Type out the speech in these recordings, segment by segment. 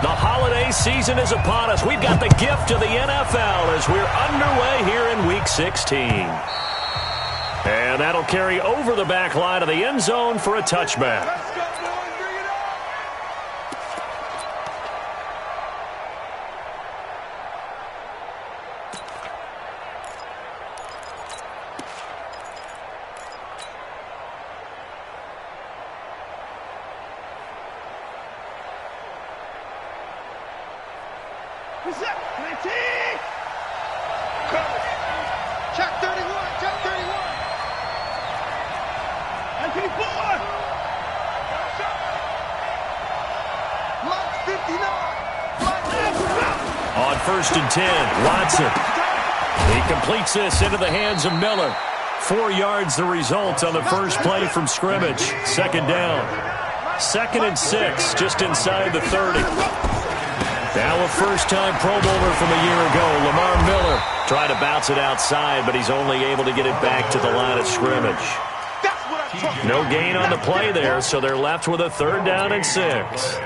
The holiday season is upon us. We've got the gift of the NFL as we're underway here in Week 16. And that'll carry over the back line of the end zone for a touchback. On 1st and 10, Watson. He completes this into the hands of Miller. 4 yards the result on the first play from scrimmage. Second down. 2nd and 6, just inside the 30. Now a first-time Pro Bowler from a year ago, Lamar Miller. Tried to bounce it outside, but he's only able to get it back to the line of scrimmage. No gain on the play there, so they're left with a 3rd down and 6.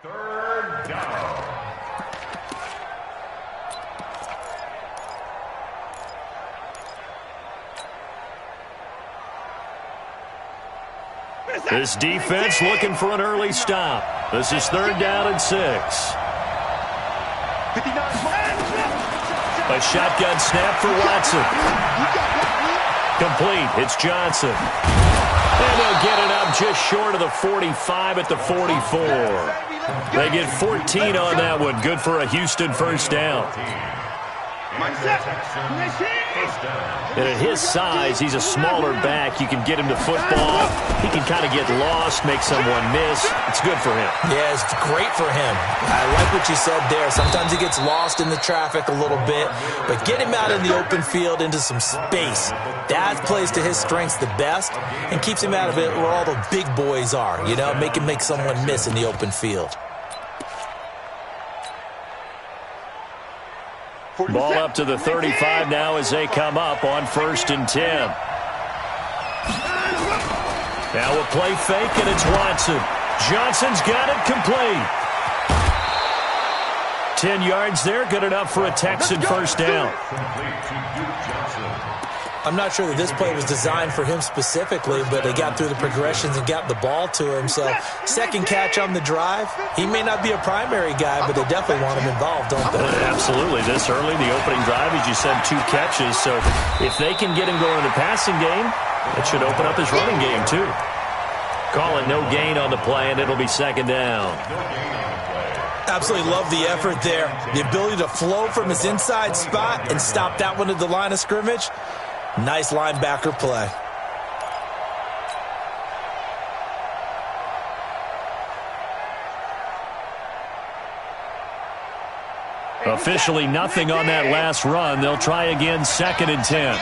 Third down. This defense looking for an early stop. This is 3rd down and 6. A shotgun snap for Watson. Complete. It's Johnson. And they'll get it up just short of the 45 at the 44. They get 14 on that one. Good for a Houston first down. And at his size, he's a smaller back. You can get him to football. He can kind of get lost, make someone miss. It's good for him. Yeah, it's great for him. I like what you said there. Sometimes he gets lost in the traffic a little bit, but get him out in the open field into some space. That plays to his strengths the best and keeps him out of it where all the big boys are, you know, make him make someone miss in the open field. Ball up to the 35 now as they come up on 1st and 10. Now a play fake, and it's Watson. Johnson's got it complete. 10 yards there, good enough for a Texan first down. I'm not sure that this play was designed for him specifically, but they got through the progressions and got the ball to him. So, second catch on the drive. He may not be a primary guy, but they definitely want him involved, don't they? Absolutely. This early, the opening drive, as you said, 2 catches. So, if they can get him going in the passing game, it should open up his running game, too. Call it no gain on the play, and it'll be 2nd down. Absolutely love the effort there. The ability to flow from his inside spot and stop that one at the line of scrimmage. Nice linebacker play. Officially nothing on that last run. They'll try again, 2nd and 10.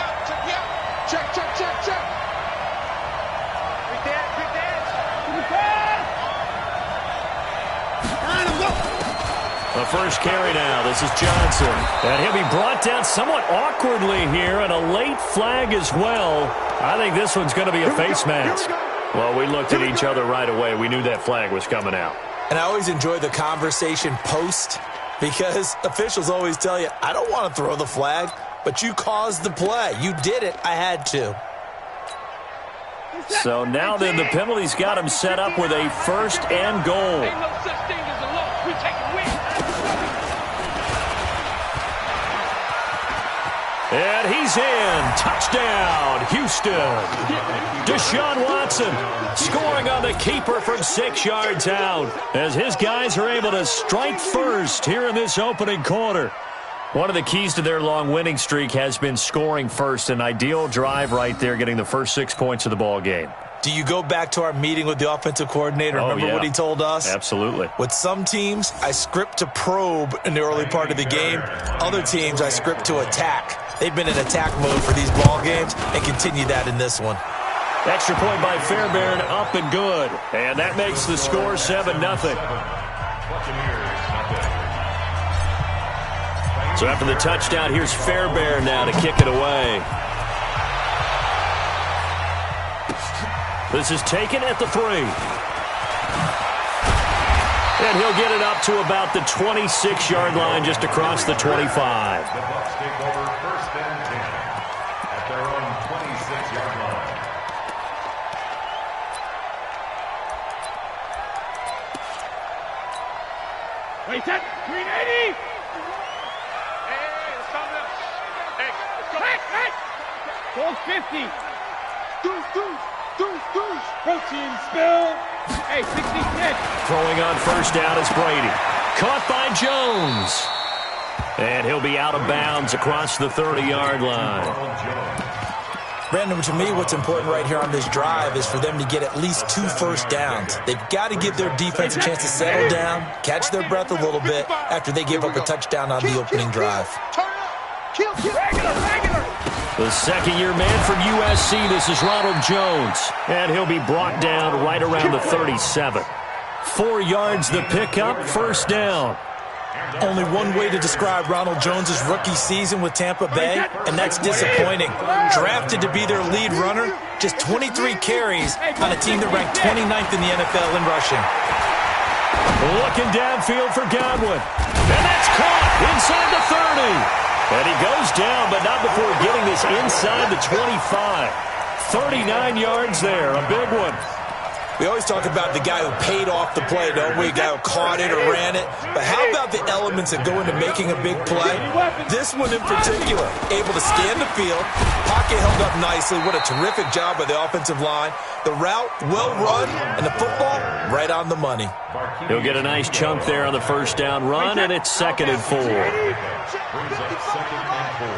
The first carry now. This is Johnson. And he'll be brought down somewhat awkwardly here, and a late flag as well. I think this one's going to be a face mask. Well, we looked at each other right away. We knew that flag was coming out. And I always enjoy the conversation post, because officials always tell you, I don't want to throw the flag, but you caused the play. You did it. I had to. So now then, the penalty's got him set up with a 1st and goal. And he's in. Touchdown, Houston. Deshaun Watson scoring on the keeper from 6 yards out as his guys are able to strike first here in this opening quarter. One of the keys to their long winning streak has been scoring first. An ideal drive right there, getting the first 6 points of the ball game. Do you go back to our meeting with the offensive coordinator? Remember what he told us? Absolutely. With some teams, I script to probe in the early part of the game. Other teams, I script to attack. They've been in attack mode for these ball games and continue that in this one. Extra point by Fairbairn, up and good. And that makes the score 7-0. So after the touchdown, here's Fairbairn now to kick it away. This is taken at the 3. And he'll get it up to about the 26-yard line, just across the 25. The Bucs take over 1st and 10 at their own 26-yard line. Wait, set, 380. Hey, it's coming up. Hey, let's go. Hey. 50. Deuce. Protein spill. Hey, 66. Throwing on first down is Brady. Caught by Jones. And he'll be out of bounds across the 30-yard line. Brandon, to me, what's important right here on this drive is for them to get at least 2 first downs. They've got to give their defense a chance to settle down, catch their breath a little bit after they give up a touchdown on the opening drive. Regular. The second-year man from USC, this is Ronald Jones. And he'll be brought down right around the 37. 4 yards the pickup, first down. Only one way to describe Ronald Jones' rookie season with Tampa Bay, and that's disappointing. Drafted to be their lead runner, just 23 carries on a team that ranked 29th in the NFL in rushing. Looking downfield for Godwin. And that's caught inside the 30. And he goes down, but not before getting this inside the 25. 39 yards there, a big one. We always talk about the guy who paid off the play, don't we? The guy who caught it or ran it. But how about the elements that go into making a big play? This one in particular, able to scan the field, pocket held up nicely. What a terrific job by the offensive line. The route, well run, and the football, right on the money. He'll get a nice chunk there on the first down run, and it's 2nd and 4. Brings up 2nd and 4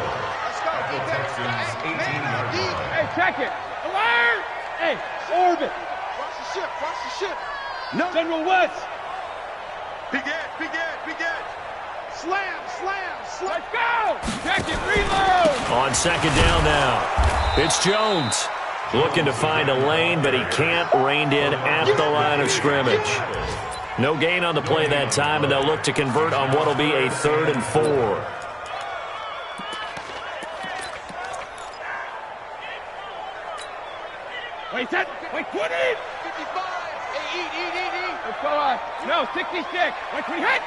at the Texans' 18-yard line. Hey, check it. Alert. Hey, orbit. Watch the ship. No. General West. Big Ed. Slam. Let's go. Check it, reload. On 2nd down now. It's Jones. Looking to find a lane, but he can't. Reined in at the line of scrimmage. No gain on the play that time, and they'll look to convert on what will be a 3rd and 4. Wait, set. Wait, 20. 55. Hey, eat. Let's go on. No, 66. Wait, 20. Hit.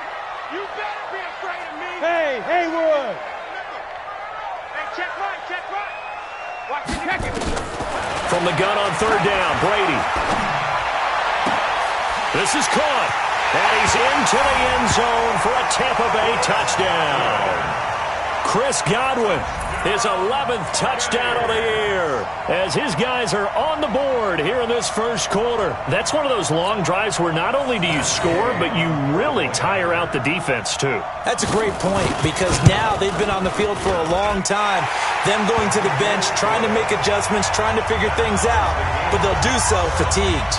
You better be afraid of me. Hey, Haywood. Hey, check right. Watch the Check it. From the gun on 3rd down, Brady. This is caught. And he's into the end zone for a Tampa Bay touchdown. Chris Godwin, his 11th touchdown of the year, as his guys are on the board here in this first quarter. That's one of those long drives where not only do you score, but you really tire out the defense too. That's a great point, because now they've been on the field for a long time. Them going to the bench, trying to make adjustments, trying to figure things out, but they'll do so fatigued.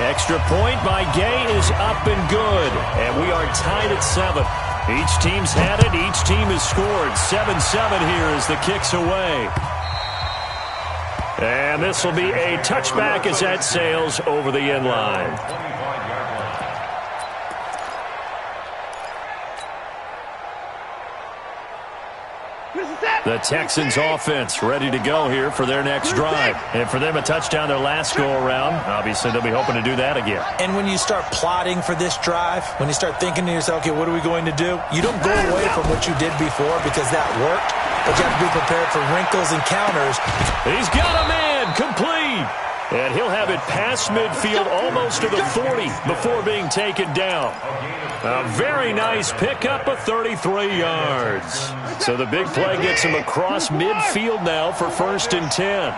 Extra point by Gay is up and good, and we are tied at 7. Each team's had it. Each team has scored. 7-7 here as the kick's away. And this will be a touchback as that sails over the end line. The Texans offense ready to go here for their next drive. And for them, a touchdown their last go-around. Obviously, they'll be hoping to do that again. And when you start plotting for this drive, when you start thinking to yourself, okay, what are we going to do? You don't go away from what you did before because that worked, but you have to be prepared for wrinkles and counters. He's got a man complete. And he'll have it past midfield almost to the 40 before being taken down. A very nice pickup of 33 yards. So the big play gets him across midfield now for 1st and 10.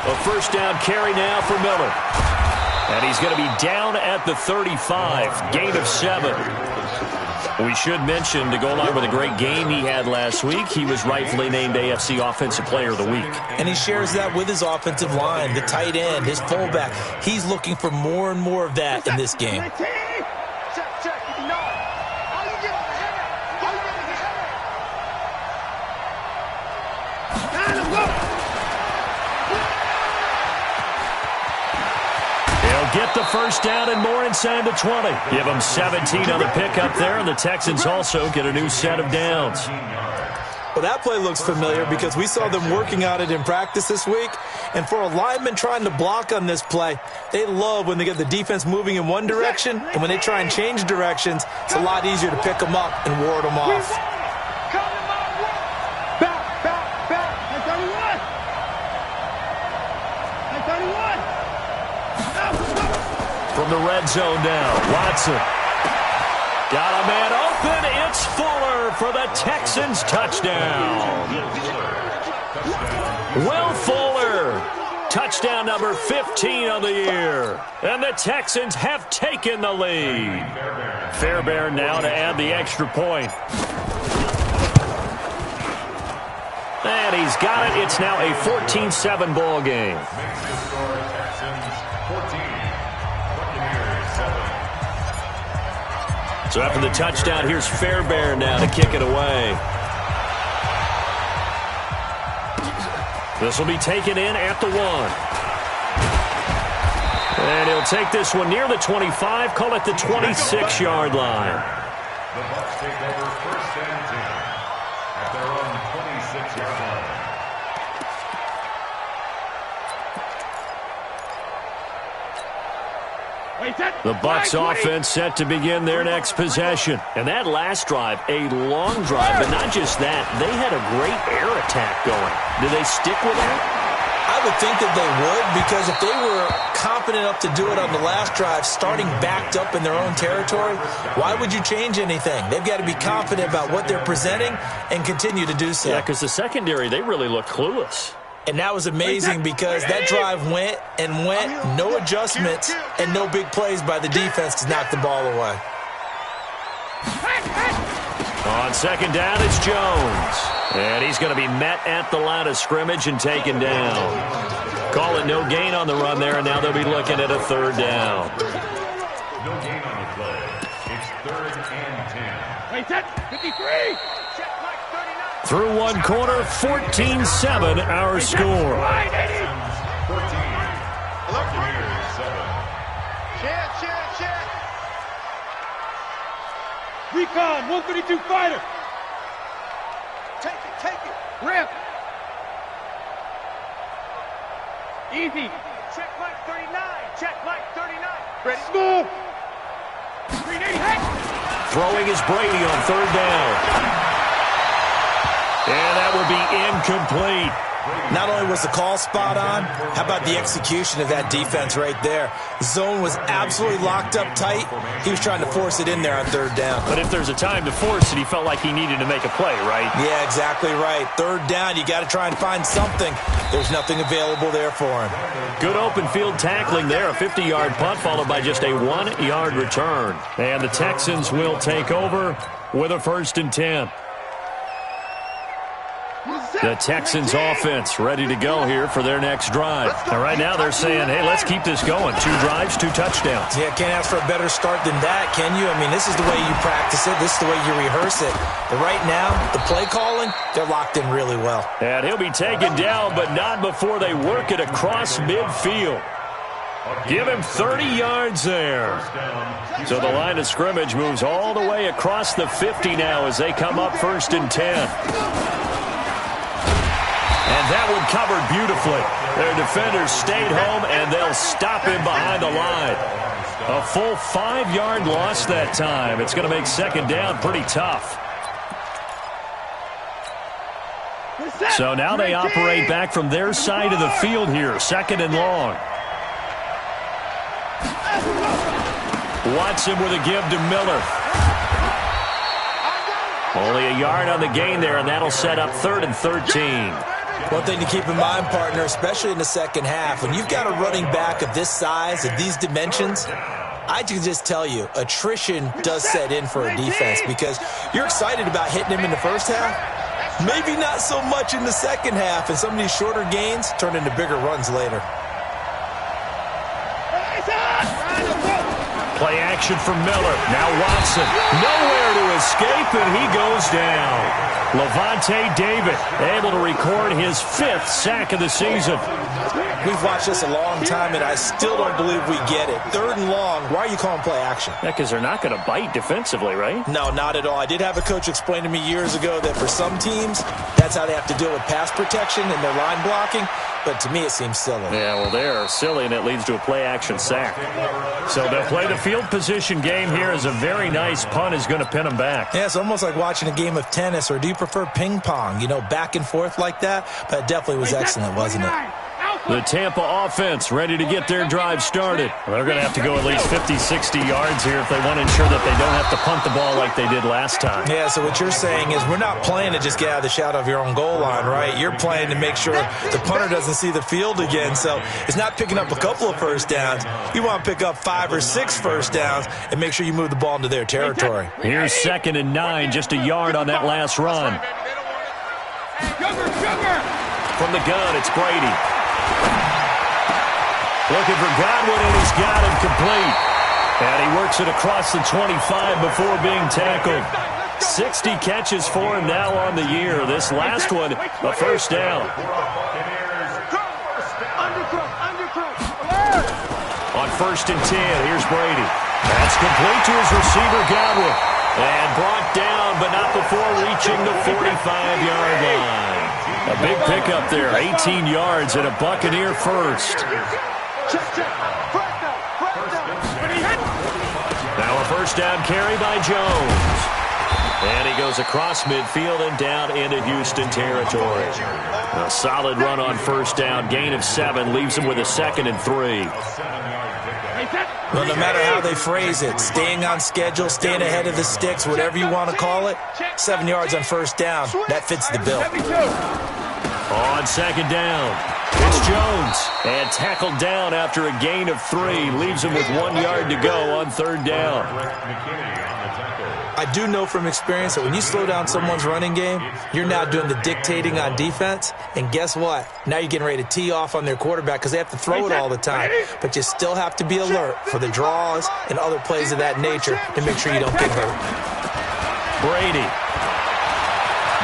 A first down carry now for Miller. And he's going to be down at the 35, gain of 7. We should mention, to go along with a great game he had last week, he was rightfully named AFC Offensive Player of the Week. And he shares that with his offensive line, the tight end, his fullback. He's looking for more and more of that in this game. Get the first down and more inside the 20. Give them 17 on the pickup there, and the Texans also get a new set of downs. Well, that play looks familiar because we saw them working on it in practice this week. And for a lineman trying to block on this play, they love when they get the defense moving in one direction, and when they try and change directions, it's a lot easier to pick them up and ward them off. From the red zone now, Watson. Got a man open. It's Fuller for the Texans touchdown. Will Fuller. Touchdown number 15 on the year. And the Texans have taken the lead. Fairbairn now to add the extra point. And he's got it. It's now a 14-7 ball game. So after the touchdown, here's Fairbairn now to kick it away. This will be taken in at the 1. And he'll take this one near the 25, call it the 26-yard line. The Bucs take over 1st and 10 at their own 26-yard line. The Bucs offense set to begin their next possession. And that last drive, a long drive, but not just that. They had a great air attack going. Do they stick with that? I would think that they would, because if they were confident enough to do it on the last drive, starting backed up in their own territory, why would you change anything? They've got to be confident about what they're presenting and continue to do so. Yeah, because the secondary, they really look clueless. And that was amazing because that drive went and went, no adjustments, and no big plays by the defense to knock the ball away. On second down, it's Jones. And he's going to be met at the line of scrimmage and taken down. Call it no gain on the run there, and now they'll be looking at a 3rd down. No gain on the play. It's 3rd and 10. Wait, that's 53. Through one quarter, 14-7 our score. 14. Buccaneers 7. Check. Recon, 132 fighter. Take it. Rip. Easy. Check Mike 39. Ready. Smooth. 380. Hey. Throwing is Brady on 3rd down. And that would be incomplete. Not only was the call spot on, how about the execution of that defense right there? The zone was absolutely locked up tight. He was trying to force it in there on 3rd down. But if there's a time to force it, he felt like he needed to make a play, right? Yeah, exactly right. 3rd down, you got to try and find something. There's nothing available there for him. Good open field tackling there. A 50-yard punt followed by just a 1-yard return. And the Texans will take over with a 1st and 10. The Texans offense ready to go here for their next drive. Now, right now they're saying, hey, let's keep this going. 2 drives, 2 touchdowns. Yeah, can't ask for a better start than that, can you? I mean, this is the way you practice it. This is the way you rehearse it. But right now, the play calling, they're locked in really well. And he'll be taken down, but not before they work it across midfield. Give him 30 yards there. So the line of scrimmage moves all the way across the 50 now as they come up 1st and 10. And that one covered beautifully. Their defenders stayed home, and they'll stop him behind the line. A full 5-yard loss that time. It's going to make 2nd down pretty tough. So now they operate back from their side of the field here, second and long. Watson with a give to Miller. Only a yard on the gain there, and that'll set up 3rd and 13. One thing to keep in mind, partner, especially in the second half, when you've got a running back of this size, of these dimensions, I can just tell you, attrition does set in for a defense because you're excited about hitting him in the first half. Maybe not so much in the second half, and some of these shorter gains turn into bigger runs later. Play action for Miller. Now Watson. Nowhere to escape, and he goes down. Levante David able to record his 5th sack of the season. We've watched this a long time, and I still don't believe we get it. 3rd and long, why are you calling play action? Yeah, because they're not going to bite defensively, right? No, not at all. I did have a coach explain to me years ago that for some teams, that's how they have to deal with pass protection and their line blocking. But to me, it seems silly. Yeah, well, they're silly, and it leads to a play-action sack. So they'll play the field position game here as a very nice punt is going to pin them back. Yeah, it's almost like watching a game of tennis, or do you prefer ping pong? You know, back and forth like that? But it definitely was excellent, wasn't it? The Tampa offense ready to get their drive started. They're going to have to go at least 50, 60 yards here if they want to ensure that they don't have to punt the ball like they did last time. Yeah, so what you're saying is we're not playing to just get out of the shadow of your own goal line, right? You're playing to make sure the punter doesn't see the field again. So it's not picking up a couple of first downs. You want to pick up 5 or 6 first downs and make sure you move the ball into their territory. Here's 2nd and 9, just a yard on that last run. From the gun, it's Brady. Looking for Godwin, and he's got him complete. And he works it across the 25 before being tackled. 60 catches for him now on the year. This last one, a first down. On 1st and 10, here's Brady. That's complete to his receiver, Godwin. And brought down, but not before reaching the 45-yard line. A big pickup there, 18 yards and a Buccaneer first. Now a first down carry by Jones. And he goes across midfield and down into Houston territory. A solid run on first down, gain of 7, leaves him with a 2nd and 3. Well, no matter how they phrase it, staying on schedule, staying ahead of the sticks, whatever you want to call it, 7 yards on first down, that fits the bill. On 2nd down, it's Jones. And tackled down after a gain of 3. Leaves him with 1 yard to go on 3rd down. I do know from experience that when you slow down someone's running game, you're now doing the dictating on defense. And guess what? Now you're getting ready to tee off on their quarterback because they have to throw it all the time. But you still have to be alert for the draws and other plays of that nature to make sure you don't get hurt. Brady.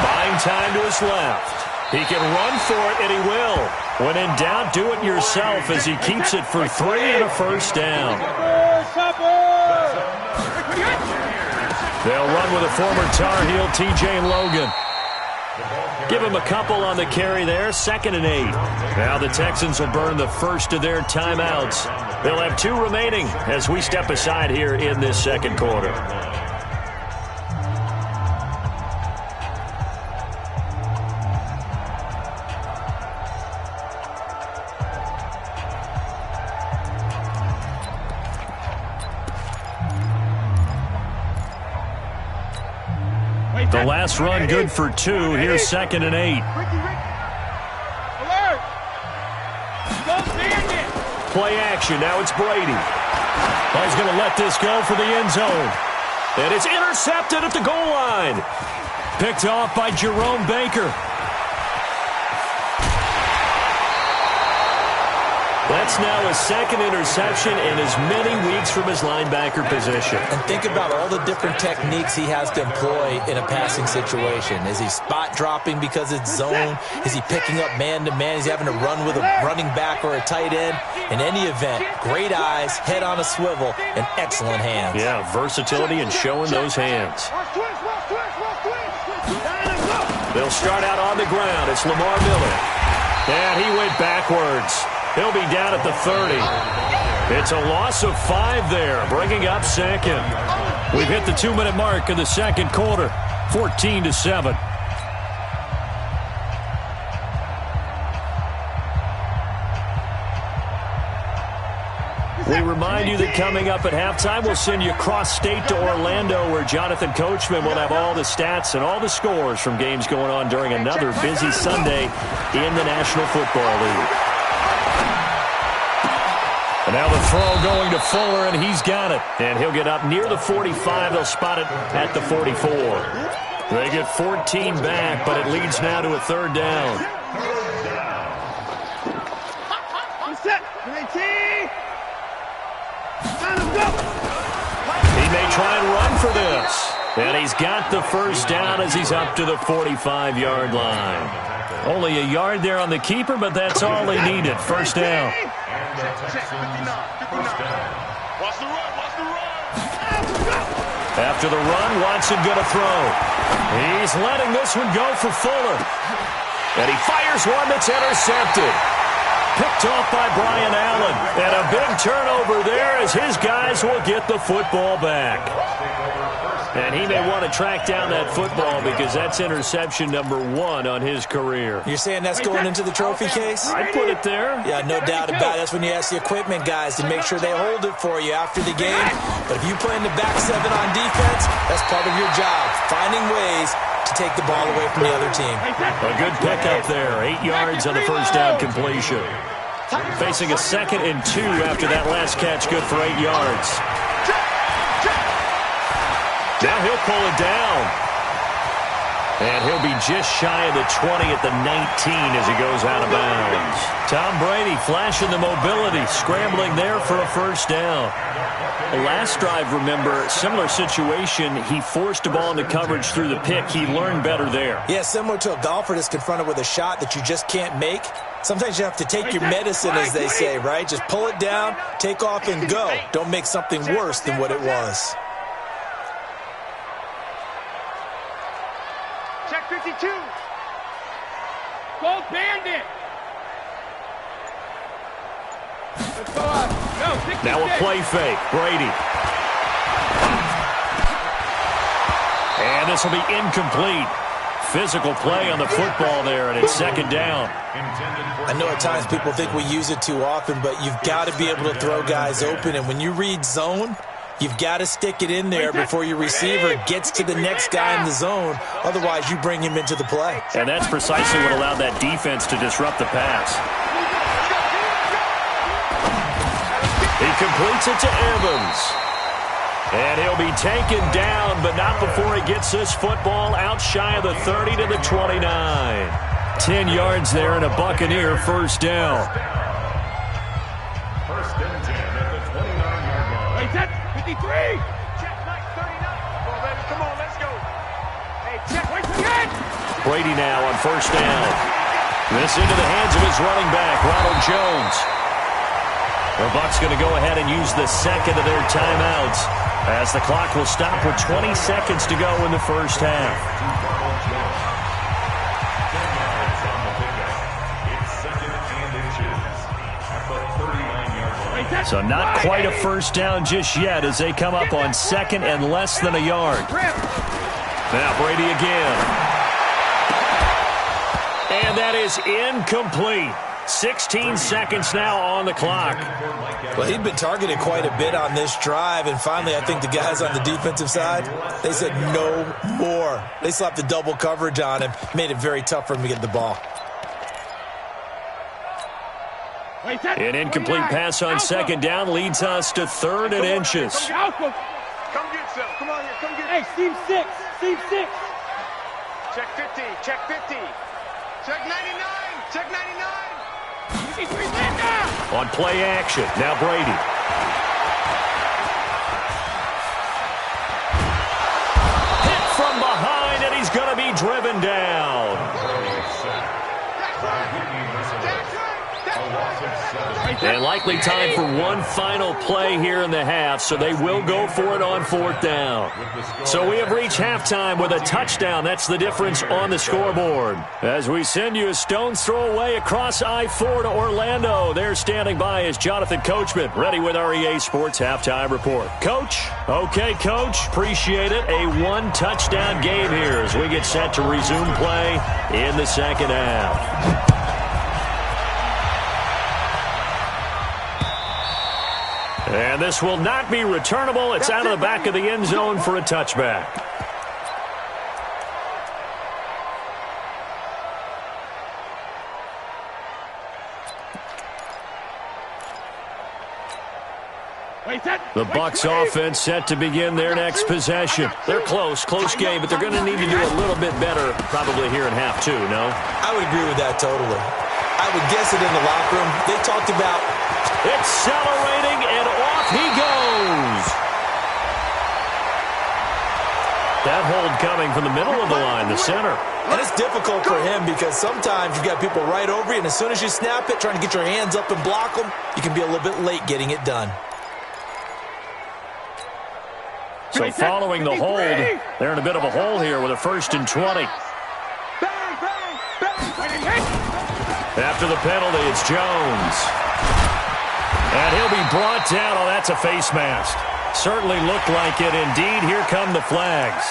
Buying time to his left. He can run for it, and he will. When in doubt, do it yourself as he keeps it for 3 and a first down. They'll run with a former Tar Heel, T.J. Logan. Give him a couple on the carry there, 2nd and 8. Now the Texans will burn the first of their timeouts. They'll have 2 remaining as we step aside here in this second quarter. The last run good for 2. Here's 2nd and 8. Play action. Now it's Brady. He's going to let this go for the end zone. And it's intercepted at the goal line. Picked off by Jerome Baker. That's now his 2nd interception in as many weeks from his linebacker position. And think about all the different techniques he has to employ in a passing situation. Is he spot dropping because it's zone? Is he picking up man-to-man? Is he having to run with a running back or a tight end? In any event, great eyes, head on a swivel, and excellent hands. Yeah, versatility and showing those hands. They'll start out on the ground. It's Lamar Miller. And he went backwards. He'll be down at the 30. It's a loss of 5 there, bringing up 2nd. We've hit the 2-minute mark of the second quarter, 14-7. We remind you that coming up at halftime, we'll send you cross-state to Orlando, where Jonathan Coachman will have all the stats and all the scores from games going on during another busy Sunday in the National Football League. And now the throw going to Fuller, and he's got it. And he'll get up near the 45. They'll spot it at the 44. They get 14 back, but it leads now to a third down. He may try and run for this. And he's got the first down as he's up to the 45-yard line. Only a yard there on the keeper, but that's all he needed. First down. After the run, Watson going to throw. He's letting this one go for Fuller. And he fires one that's intercepted. Picked off by Brian Allen. And a big turnover there as his guys will get the football back. And he may want to track down that football because that's interception number 1 on his career. You're saying that's going into the trophy case? I'd put it there. Yeah, no doubt about it. That's when you ask the equipment guys to make sure they hold it for you after the game. But if you play in the back 7 on defense, that's part of your job, finding ways to take the ball away from the other team. A good pickup there. 8 yards on the first down completion. Facing a 2nd and 2 after that last catch, good for 8 yards. Now he'll pull it down. And he'll be just shy of the 20 at the 19 as he goes out of bounds. Tom Brady flashing the mobility, scrambling there for a first down. The last drive, remember, similar situation. He forced a ball into coverage through the pick. He learned better there. Yeah, similar to a golfer that's confronted with a shot that you just can't make. Sometimes you have to take your medicine, as they say, right? Just pull it down, take off, and go. Don't make something worse than what it was. Check 52. Gold bandit. Let's go up. No, 66. Now a play fake. Brady. And this will be incomplete. Physical play on the football there, and it's 2nd down. I know at times people think we use it too often, but you've got to be able to throw guys open. And when you read zone, you've got to stick it in there before your receiver gets to the next guy in the zone. Otherwise, you bring him into the play. And that's precisely what allowed that defense to disrupt the pass. He completes it to Evans. And he'll be taken down, but not before he gets this football out shy of the 30 to the 29. 10 yards there and a Buccaneer first down. First and 10 at the 29-yard line. Wait, that's 53. Check Mike 39. Come on, baby. Come on, let's go. Hey, check. Wait, again. Brady now on first down. This into the hands of his running back, Ronald Jones. The Bucs going to go ahead and use the 2nd of their timeouts as the clock will stop with 20 seconds to go in the first half. So not quite a first down just yet as they come up on 2nd and less than a yard. Now Brady again. And that is incomplete. 16 seconds now on the clock. Well, he'd been targeted quite a bit on this drive, and finally I think the guys on the defensive side, they said no more. They slapped the double coverage on him, made it very tough for him to get the ball. An incomplete pass on 2nd down leads us to 3rd and inches. Come get some. Come on here. Come get. Hey, Steve 6. Steve 6. Check 50. Check 50. Check 99. Check 99. On play action, now Brady. Hit from behind, and he's going to be driven down. And likely time for one final play here in the half, so they will go for it on 4th down. So we have reached halftime with a touchdown. That's the difference on the scoreboard. As we send you a stone's throw away across I-4 to Orlando, there standing by is Jonathan Coachman, ready with our EA Sports Halftime Report. Coach? Okay, Coach. Appreciate it. A one-touchdown game here as we get set to resume play in the 2nd half. And this will not be returnable. It's out of the back of the end zone for a touchback. The Bucs offense set to begin their next possession. They're close game, but they're going to need to do a little bit better probably here in half two, no? I would agree with that totally. I would guess it in the locker room. They talked about accelerating, and off he goes. That hold coming from the middle of the line, the center. And it's difficult for him because sometimes you've got people right over you, and as soon as you snap it, trying to get your hands up and block them, you can be a little bit late getting it done. So following the hold, they're in a bit of a hole here with a 1st and 20. After the penalty, it's Jones. And he'll be brought down. Oh, that's a face mask. Certainly looked like it. Indeed, here come the flags.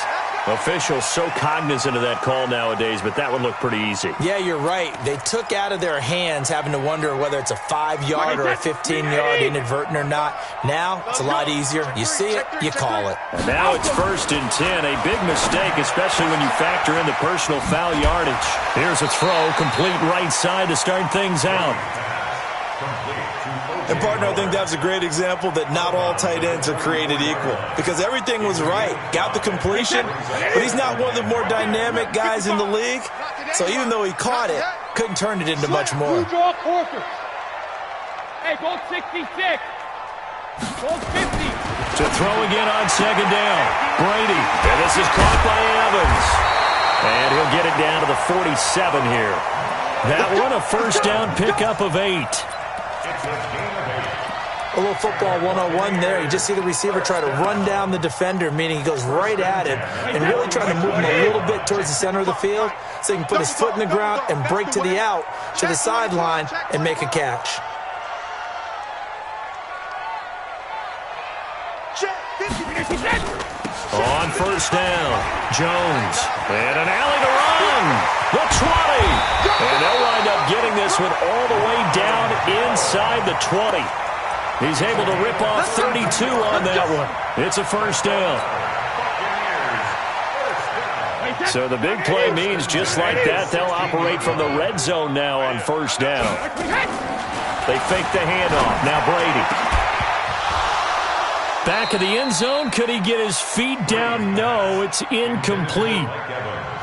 Officials so cognizant of that call nowadays, but that would look pretty easy. Yeah, you're right. They took out of their hands having to wonder whether it's a 5-yard or a 15-yard inadvertent or not. Now, it's a lot easier. You see it, you call it. And now it's 1st and 10. A big mistake, especially when you factor in the personal foul yardage. Here's a throw, complete right side to start things out. And, partner, I think that's a great example that not all tight ends are created equal because everything was right. Got the completion, but he's not one of the more dynamic guys in the league. So even though he caught it, couldn't turn it into much more. Hey, go 66. Go 50. To throw again on 2nd down. Brady. And this is caught by Evans. And he'll get it down to the 47 here. That one, a 1st down pickup of 8. A little football 101 there. You just see the receiver try to run down the defender, meaning he goes right at him and really trying to move him a little bit towards the center of the field so he can put his foot in the ground and break to the out, to the sideline, and make a catch. On 1st down, Jones. And an alley to run. The 20. And they'll wind up getting this one all the way down inside the 20. He's able to rip off 32 on that one. It's a 1st down. So the big play means just like that, they'll operate from the red zone now on 1st down. They fake the handoff. Now Brady. Back of the end zone. Could he get his feet down? No, it's incomplete.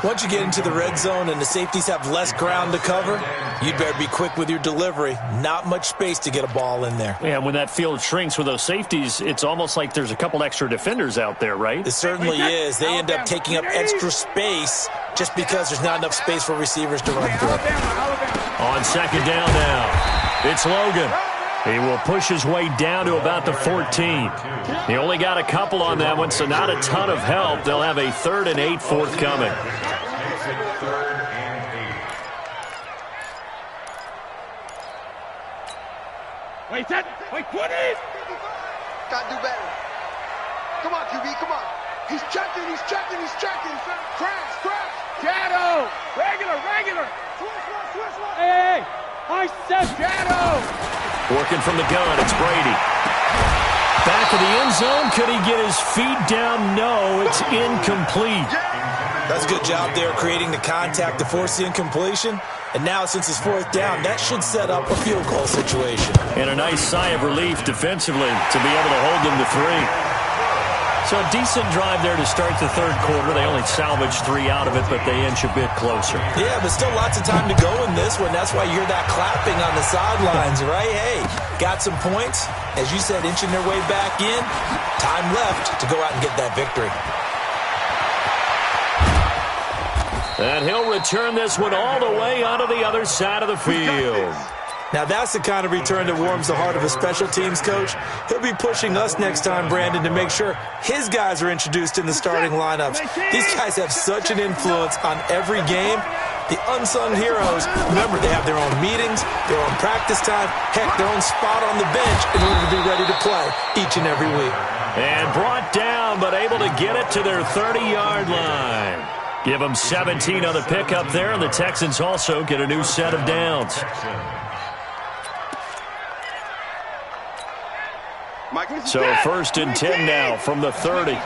Once you get into the red zone and the safeties have less ground to cover, you'd better be quick with your delivery. Not much space to get a ball in there. Yeah, when that field shrinks with those safeties, it's almost like there's a couple extra defenders out there, right? It certainly is. They end up taking up extra space just because there's not enough space for receivers to run through. On 2nd down now, it's Logan. He will push his way down to about the 14. He only got a couple on that one, so not a ton of help. They'll have a 3rd and 8 forthcoming. Wait, 20. Gotta do better. Come on, QB, come on. He's checking. Crash. Shadow. Regular. Switch. Hey, I said shadow. Working from the gun, it's Brady. Back of the end zone. Could he get his feet down? No, it's incomplete. That's a good job there creating the contact to force the incompletion. And now, since it's 4th down, that should set up a field goal situation. And a nice sigh of relief defensively to be able to hold them to 3. So a decent drive there to start the 3rd quarter. They only salvaged 3 out of it, but they inch a bit closer. Yeah, but still lots of time to go in this one. That's why you're that clapping on the sidelines, right? Hey, got some points. As you said, inching their way back in. Time left to go out and get that victory. And he'll return this one all the way onto the other side of the field. Now, that's the kind of return that warms the heart of a special teams coach. He'll be pushing us next time, Brandon, to make sure his guys are introduced in the starting lineups. These guys have such an influence on every game. The unsung heroes, remember, they have their own meetings, their own practice time, heck, their own spot on the bench in order to be ready to play each and every week. And brought down, but able to get it to their 30-yard line. Give them 17 on the pickup there, and the Texans also get a new set of downs. So 1st and 10 now from the 30. Let's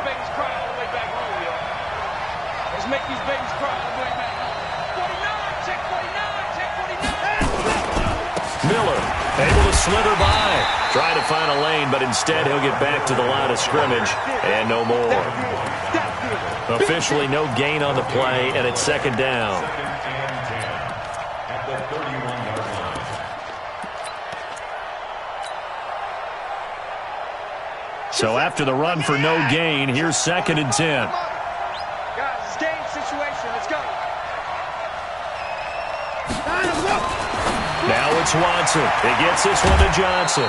make these babies cry all the way back home. 49, check 49, check 49. Miller able to slither by. Trying to find a lane, but instead he'll get back to the line of scrimmage and no more. Officially no gain on the play, and it's 2nd down. At the 31-yard line. So after the run for no gain, here's 2nd and 10. Guys, it's game situation. Let's go. Now it's Watson. He gets this one to Johnson.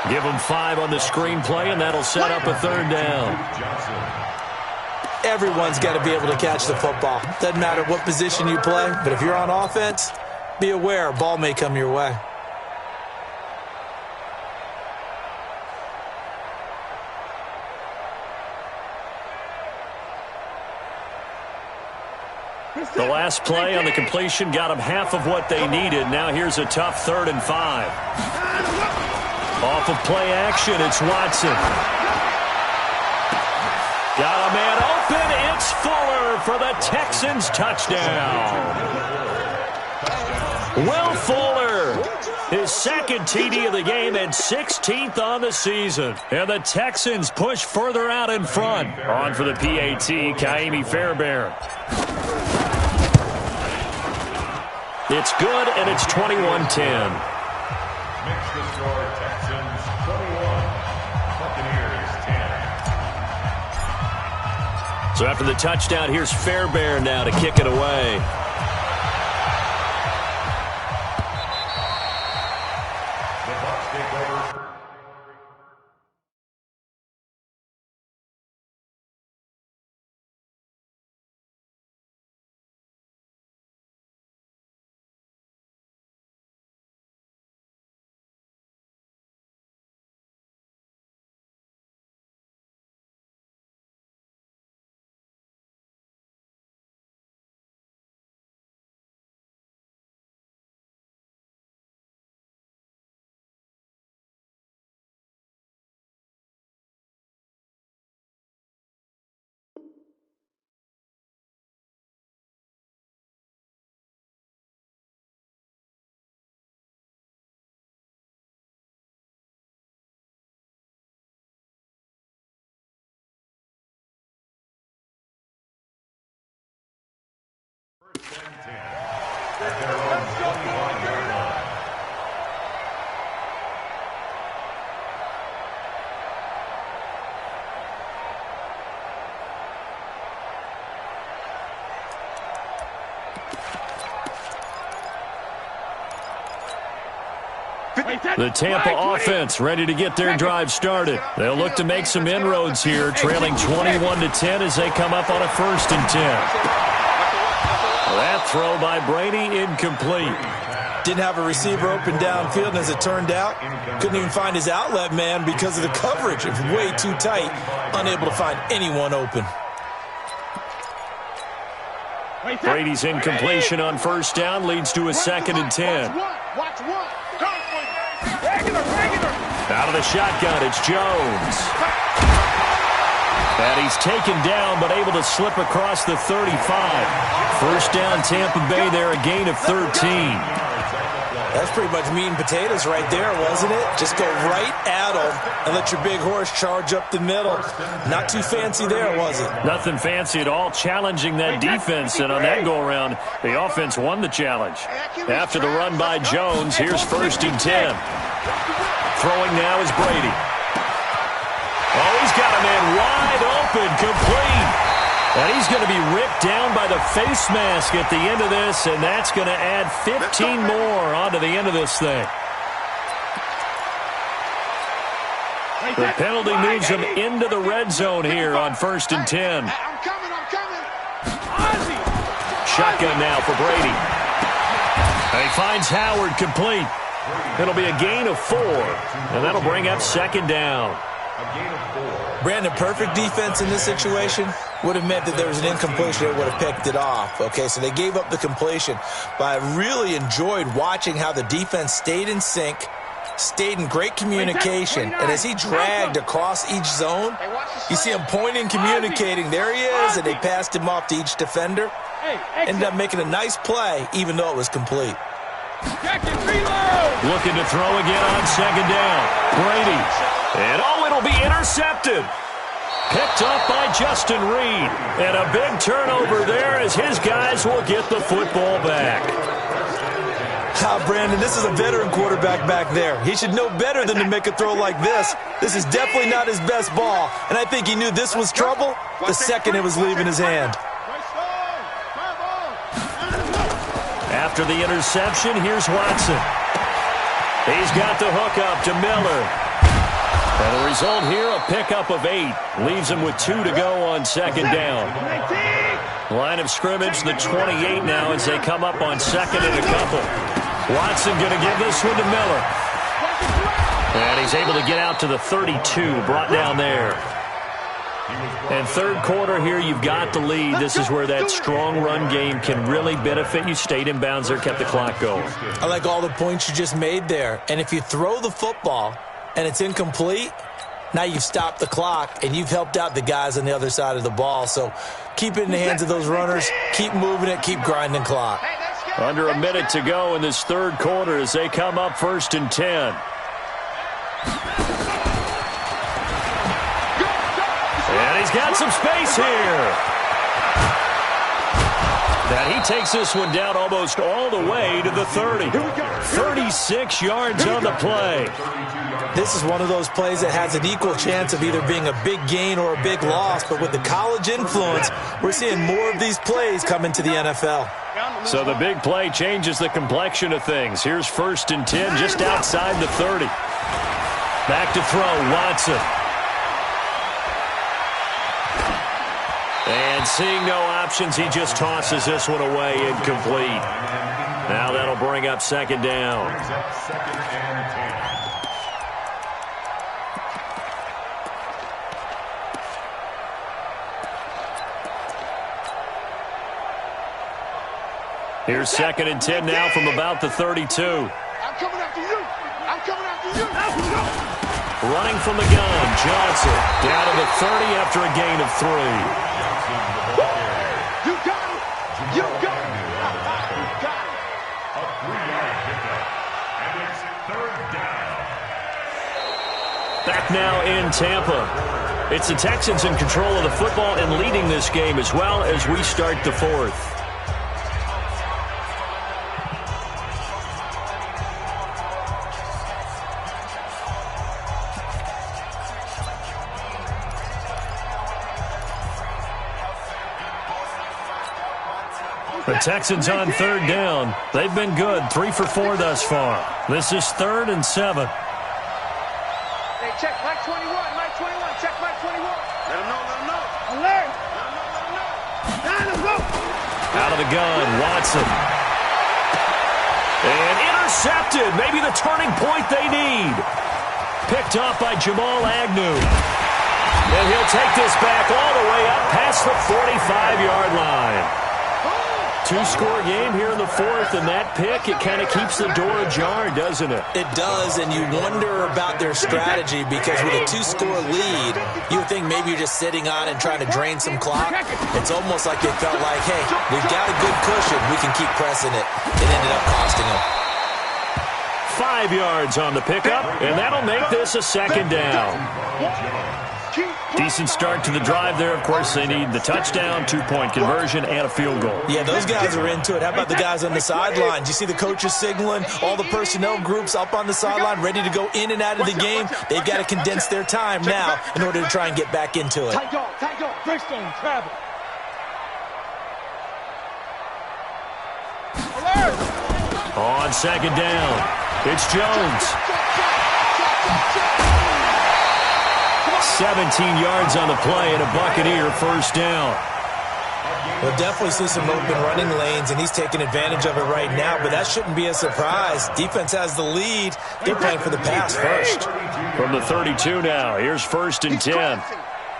Give him 5 on the screenplay, and that'll set up a 3rd down. Everyone's got to be able to catch the football. Doesn't matter what position you play, but if you're on offense, be aware a ball may come your way. The last play on the completion got them half of what they needed. Now here's a tough 3rd and 5. Off of play action, it's Watson. Got a man open. It's Fuller for the Texans touchdown. Will Fuller, his 2nd TD of the game and 16th on the season. And the Texans push further out in front. On for the PAT, Kaimi Fairbairn. It's good, and it's 21-10. Makes the score Texans 21, Buccaneers 10. So after the touchdown, here's Fairbairn now to kick it away. The Bucs take over. First and 10 at their own 21-yard line. The Tampa offense ready to get their drive started. They'll look to make some inroads here, trailing 21-10 as they come up on a 1st and 10. That throw by Brady incomplete. Didn't have a receiver open downfield, and as it turned out, couldn't even find his outlet man because of the coverage. It was way too tight, unable to find anyone open. Brady's incompletion on 1st down leads to a 2nd and 10. Watch one. Out of the shotgun, it's Jones. And he's taken down, but able to slip across the 35. 1st down, Tampa Bay there, a gain of 13. That's pretty much meat and potatoes right there, wasn't it? Just go right at them and let your big horse charge up the middle. Not too fancy there, was it? Nothing fancy at all, challenging that defense, and on that go-around, the offense won the challenge. After the run by Jones, here's 1st and 10. Throwing now is Brady. Oh, he's got a man wide open, complete. And he's going to be ripped down by the face mask at the end of this, and that's going to add 15 more onto the end of this thing. The penalty moves him into the red zone here on 1st and 10. I'm coming. Shotgun now for Brady. And he finds Howard complete. It'll be a gain of 4, and that'll bring up 2nd down. A gain of 4. Brandon, perfect defense in this situation would have meant that there was an incompletion that would have picked it off. Okay, so they gave up the completion, but I really enjoyed watching how the defense stayed in sync, stayed in great communication, and as he dragged across each zone, you see him pointing, communicating. There he is, and they passed him off to each defender. Ended up making a nice play, even though it was complete. Looking to throw again on second down. Brady. And it'll be intercepted. Picked up by Justin Reed. And a big turnover there as his guys will get the football back. Brandon, this is a veteran quarterback back there. He should know better than to make a throw like this. This is definitely not his best ball. And I think he knew this was trouble the second it was leaving his hand. After the interception, here's Watson. He's got the hookup to Miller. And the result here, a pickup of 8. Leaves him with 2 to go on second down. Line of scrimmage, the 28 now as they come up on second and a couple. Watson going to give this one to Miller. And he's able to get out to the 32, brought down there. And third quarter here, you've got the lead. This is where that strong run game can really benefit you. Stayed in bounds there, kept the clock going. I like all the points you just made there. And if you throw the football and it's incomplete, now you've stopped the clock and you've helped out the guys on the other side of the ball. So keep it in the hands of those runners. Keep moving it. Keep grinding clock. Under a minute to go in this third quarter as they come up 1st and 10. And he's got some space here. And he takes this one down almost all the way to the 30. 36 yards on the play. This is one of those plays that has an equal chance of either being a big gain or a big loss. But with the college influence, we're seeing more of these plays come into the NFL. So the big play changes the complexion of things. Here's 1st and 10 just outside the 30. Back to throw, Watson. And seeing no options, he just tosses this one away, incomplete. Now that'll bring up second down. Here's 2nd and 10 now from about the 32. I'm coming after you. I'm coming after you. Running from the gun, Johnson. Down to the 30 after a gain of 3. You got it. You got it. You got it. A 3-yard pickup. And it's 3rd down. Back now in Tampa. It's the Texans in control of the football and leading this game as well as we start the 4th. The Texans on 3rd down. They've been good, 3 for 4 thus far. This is 3rd and 7. Hey, check Mike 21. Mike 21. Check Mike 21. Let him know. Let him know. Alert. Let him know. Out of the gun, Watson. And intercepted. Maybe the turning point they need. Picked up by Jamal Agnew. And he'll take this back all the way up past the 45-yard line. 2-score game here in the 4th, and that pick, it kind of keeps the door ajar, doesn't it? It does, and you wonder about their strategy because with a 2-score lead, you would think maybe you're just sitting on and trying to drain some clock. It's almost like they felt like, hey, we've got a good cushion. We can keep pressing it. It ended up costing them. 5 yards on the pickup, and that'll make this a 2nd down. Decent start to the drive there. Of course, they need the touchdown, 2-point conversion, and a field goal. Yeah, those guys are into it. How about the guys on the sidelines? You see the coaches signaling, all the personnel groups up on the sideline, ready to go in and out of the game. They've got to condense their time now in order to try and get back into it. Tight dog, Greystone, travel. Alert! On 2nd down, it's Jones. 17 yards on the play and a Buccaneer 1st down. We'll definitely see some open running lanes, and he's taking advantage of it right now, but that shouldn't be a surprise. Defense has the lead. They're playing for the pass first. From the 32 now, here's 1st and 10.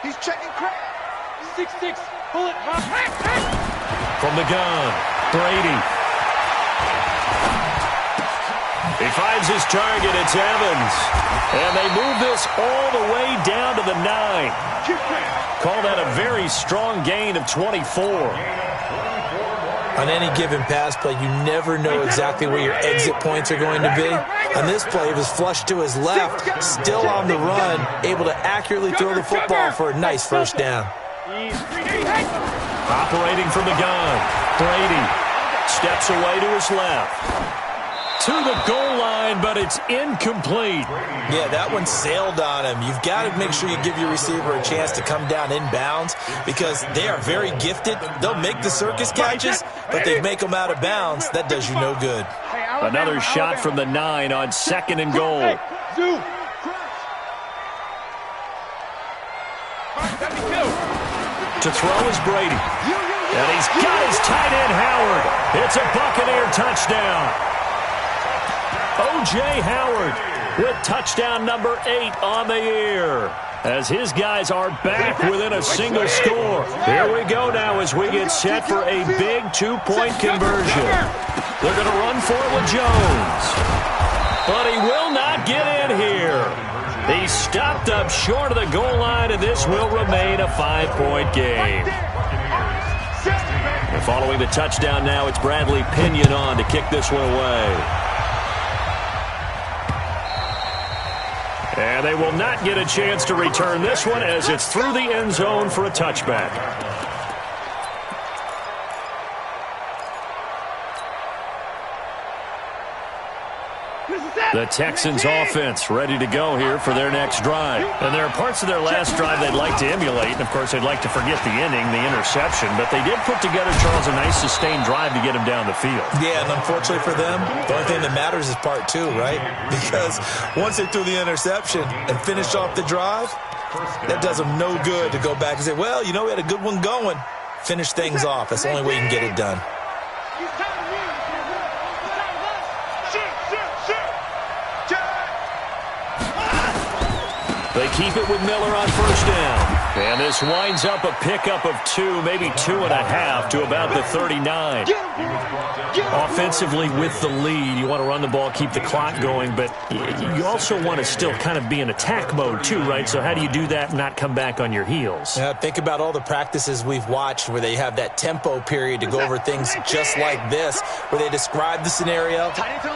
He's checking crack. 6-6, bullet hot. From the gun, Brady. He finds his target. It's Evans. And they move this all the way down to the 9. Call that a very strong gain of 24. On any given pass play, you never know exactly where your exit points are going to be. On this play, he was flushed to his left, still on the run, able to accurately throw the football for a nice first down. Operating from the gun, Brady steps away to his left. To the goal line, but it's incomplete. Yeah, that one sailed on him. You've got to make sure you give your receiver a chance to come down inbounds because they are very gifted. They'll make the circus catches, but they make them out of bounds. That does you no good. Another shot from the 9 on 2nd and goal. To throw is Brady. And he's got his tight end, Howard. It's a Buccaneer touchdown. O.J. Howard with touchdown number 8 on the year. As his guys are back within a single score. Here we go now as we get set for a big 2-point conversion. They're going to run for it with Jones. But he will not get in here. He stopped up short of the goal line, and this will remain a 5-point game. And following the touchdown now, it's Bradley Pinion on to kick this one away. And they will not get a chance to return this one as it's through the end zone for a touchback. The Texans offense ready to go here for their next drive. And there are parts of their last drive they'd like to emulate. And, of course, they'd like to forget the ending, the interception. But they did put together, Charles, a nice sustained drive to get him down the field. Yeah, and unfortunately for them, the only thing that matters is part 2, right? Because once they threw the interception and finished off the drive, that does them no good to go back and say, well, you know, we had a good one going. Finish things off. That's the only way you can get it done. They keep it with Miller on first down. And this winds up a pickup of 2, maybe 2.5 to about the 39. Offensively with the lead, you want to run the ball, keep the clock going, but you also want to still kind of be in attack mode too, right? So how do you do that and not come back on your heels? Yeah, think about all the practices we've watched where they have that tempo period to go over things just like this, where they describe the scenario,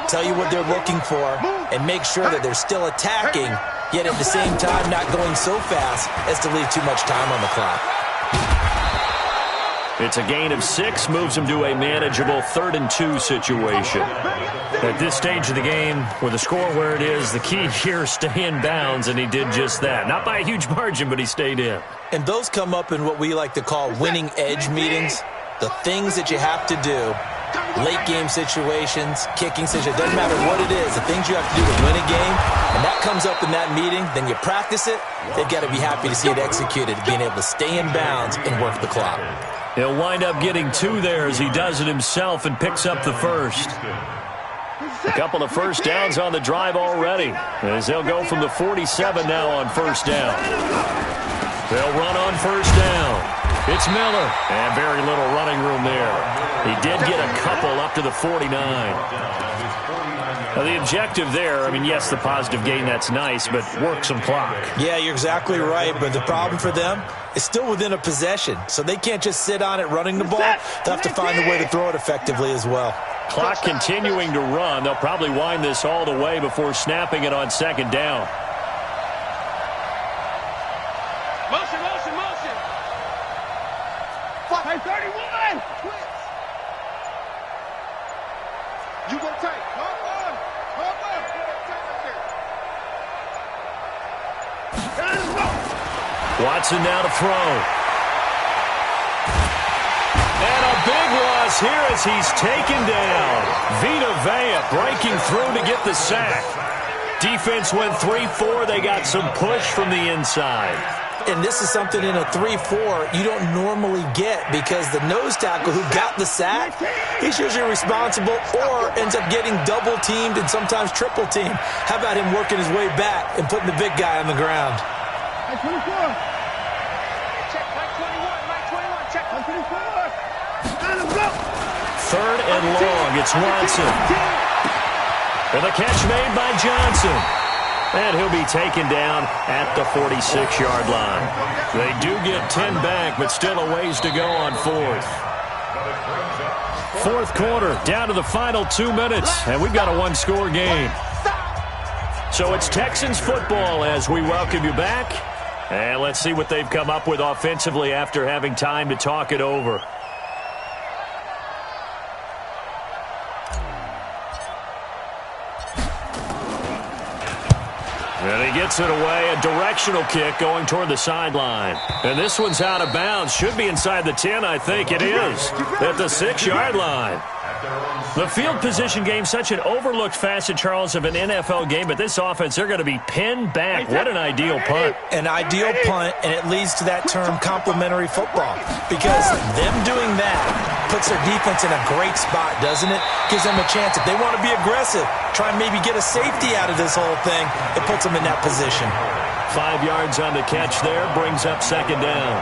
tell you what they're looking for, and make sure that they're still attacking, yet at the same time not going so fast as to leave too much time on the clock. It's a gain of 6, moves them to a manageable 3rd and 2 situation. At this stage of the game, with the score where it is, the key here is stay in bounds, and he did just that. Not by a huge margin, but he stayed in. And those come up in what we like to call winning edge meetings. The things that you have to do, late game situations, kicking situations, it doesn't matter what it is, the things you have to do to win a game, and that comes up in that meeting, then you practice it, they've got to be happy to see it executed, being able to stay in bounds and work the clock. He'll wind up getting 2 there as he does it himself and picks up the first. A couple of first downs on the drive already, as they'll go from the 47 now on first down. They'll run on first down. It's Miller, and very little running room there. He did get a couple up to the 49. Now, the objective there, I mean, yes, the positive gain, that's nice, but work some clock. Yeah, you're exactly right, but the problem for them is still within a possession, so they can't just sit on it running the ball. They'll have to find a way to throw it effectively as well. Clock continuing to run. They'll probably wind this all the way before snapping it on 2nd down. Motion, motion, motion. 31. You go tight. Hold on. Watson now to throw. And a big loss here as he's taken down. Vita Vea breaking through to get the sack. Defense went 3-4. They got some push from the inside. And this is something in a 3-4 you don't normally get because the nose tackle who got the sack, he's usually responsible or ends up getting double teamed and sometimes triple teamed. How about him working his way back and putting the big guy on the ground? Check, Mike 21, check. 3rd and long, it's Watson. And the catch made by Johnson. And he'll be taken down at the 46-yard line. They do get 10 back, but still a ways to go on fourth. Fourth quarter, down to the final 2 minutes, and we've got a one-score game. So it's Texans football as we welcome you back. And let's see what they've come up with offensively after having time to talk it over. And he gets it away, a directional kick going toward the sideline. And this one's out of bounds. Should be inside the 10, I think it is, at the 6-yard line. The field position game, such an overlooked facet, Charles, of an NFL game, but this offense, they're going to be pinned back. What an ideal punt. An ideal punt, and it leads to that term complementary football, because them doing that puts their defense in a great spot, doesn't it? Gives them a chance. If they want to be aggressive, try and maybe get a safety out of this whole thing, it puts them in that position. 5 yards on the catch there, brings up second down.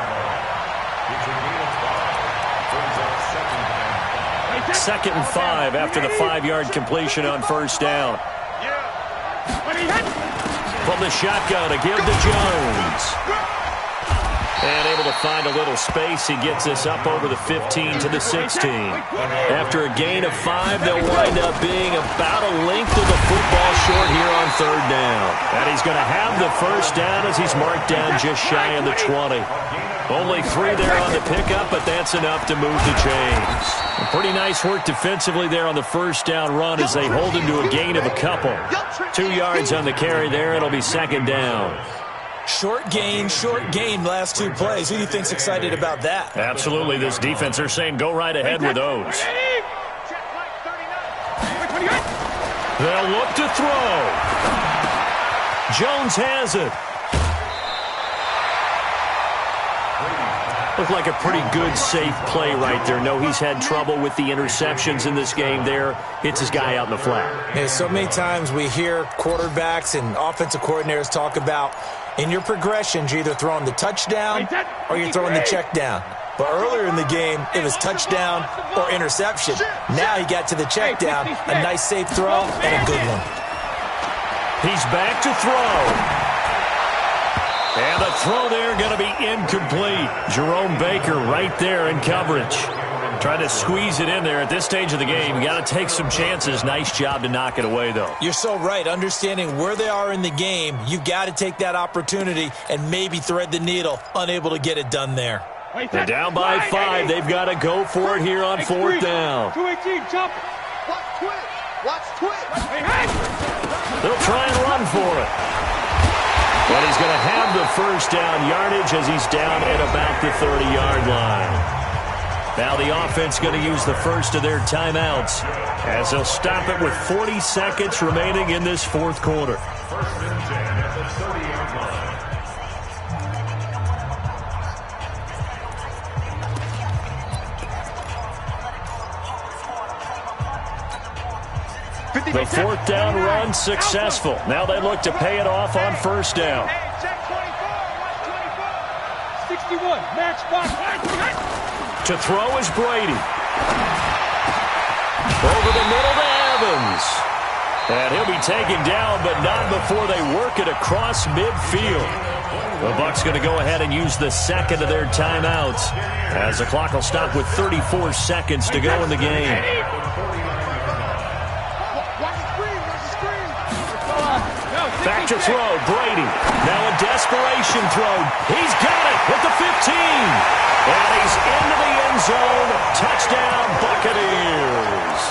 Second and 5 after the 5-yard completion on first down. From the shotgun to give to Jones. And able to find a little space. He gets this up over the 15 to the 16. After a gain of 5, they'll wind up being about a length of the football short here on third down. And he's going to have the first down as he's marked down just shy of the 20. Only 3 there on the pickup, but that's enough to move the chains. Pretty nice work defensively there on the first down run as they hold him to a gain of a couple. 2 yards on the carry there. It'll be second down. Short gain, last 2 plays. Who do you think's excited about that? Absolutely. This defense, they're saying go right ahead with those. They'll look to throw. Jones has it. Looked like a pretty good, safe play right there. No, he's had trouble with the interceptions in this game there. Hits his guy out in the flat. Yeah, so many times we hear quarterbacks and offensive coordinators talk about in your progressions, you're either throwing the touchdown or you're throwing the check down. But earlier in the game, it was touchdown or interception. Now he got to the check down, a nice safe throw and a good one. He's back to throw. And the throw there going to be incomplete. Jerome Baker right there in coverage. Trying to squeeze it in there at this stage of the game. You got to take some chances. Nice job to knock it away, though. You're so right. Understanding where they are in the game, you've got to take that opportunity and maybe thread the needle. Unable to get it done there. They're down by 5. They've got to go for it here on fourth down. 218, jump. Watch twitch. They'll try and run for it. But he's going to have the first down yardage as he's down at about the 30-yard line. Now the offense going to use the first of their timeouts as they'll stop it with 40 seconds remaining in this fourth quarter. First and 10 at the 30-yard line. The fourth down run successful. Now they look to pay it off on first down. Check 24, 61, match box. To throw is Brady. Over the middle to Evans. And he'll be taken down, but not before they work it across midfield. The Bucs going to go ahead and use the second of their timeouts as the clock will stop with 34 seconds to go in the game. Back to throw, Brady. Now a desperation throw. He's got it at the 15. And he's into the end zone. Touchdown, Buccaneers.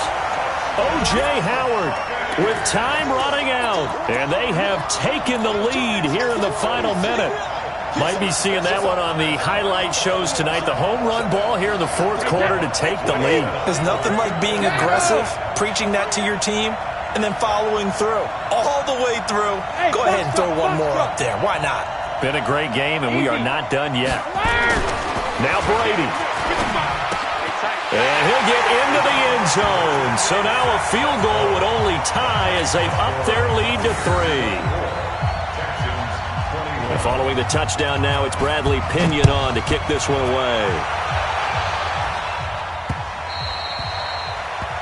O.J. Howard with time running out. And they have taken the lead here in the final minute. Might be seeing that one on the highlight shows tonight. The home run ball here in the fourth quarter to take the lead. There's nothing like being aggressive, preaching that to your team, and then following through. All the way through. Go ahead and throw one more up there. Why not? Been a great game, and we are not done yet. Now Brady. And he'll get into the end zone. So now a field goal would only tie as they've upped their lead to 3. And following the touchdown now, it's Bradley Pinion on to kick this one away.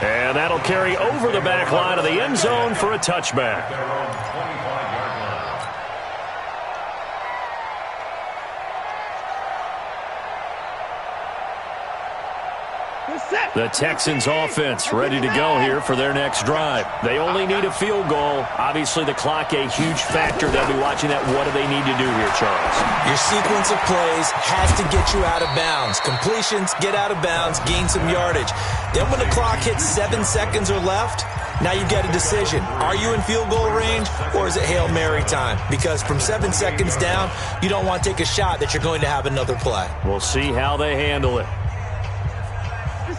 And that'll carry over the back line of the end zone for a touchback. Their own 25-yard line. The Texans offense ready to go here for their next drive. They only need a field goal. Obviously, the clock a huge factor. They'll be watching that. What do they need to do here, Charles? Your sequence of plays has to get you out of bounds. Completions, get out of bounds, gain some yardage. Then when the clock hits 7 seconds or left, now you get a decision. Are you in field goal range or is it Hail Mary time? Because from 7 seconds down, you don't want to take a shot that you're going to have another play. We'll see how they handle it.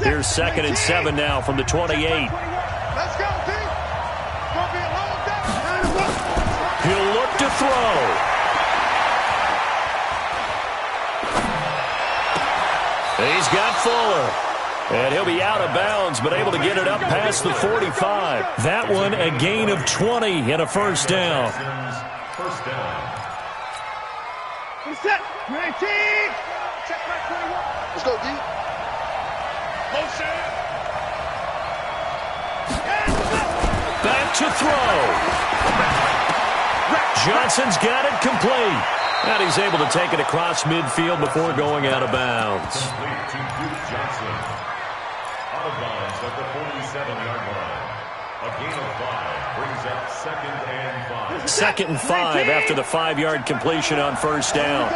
Here's 2nd and 7 now from the 28. Let's go, D. Gonna be a long day. He'll look to throw. He's got Fuller. And he'll be out of bounds, but able to get it up past the 45. That one a gain of 20 and a first down. First down. Reset. 19. Check back 21. Let's go, D. Motion. Back to throw. Johnson's got it complete. And he's able to take it across midfield before going out of bounds. Complete to Duke Johnson. Out of bounds at the 47-yard line. A gain of 5 brings up 2nd and 5. 2nd and 5 after the 5-yard completion on first down.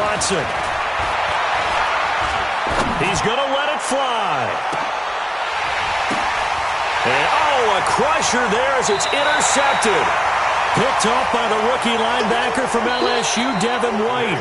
Watson. He's going to let it fly. And, a crusher there as it's intercepted. Picked off by the rookie linebacker from LSU, Devin White.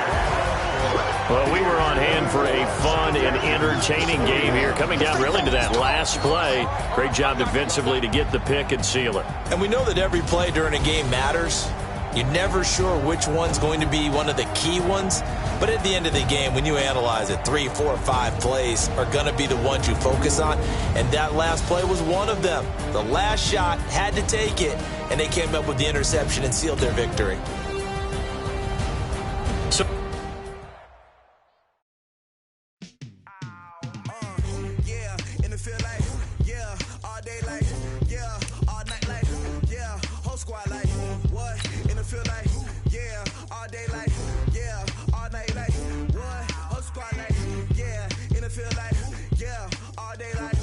Well, we were on hand for a fun and entertaining game here. Coming down really to that last play. Great job defensively to get the pick and seal it. And we know that every play during a game matters. You're never sure which one's going to be one of the key ones. But at the end of the game, when you analyze it, 3, 4, 5 plays are going to be the ones you focus on. And that last play was one of them. The last shot had to take it, and they came up with the interception and sealed their victory. Feel like, yeah, all day like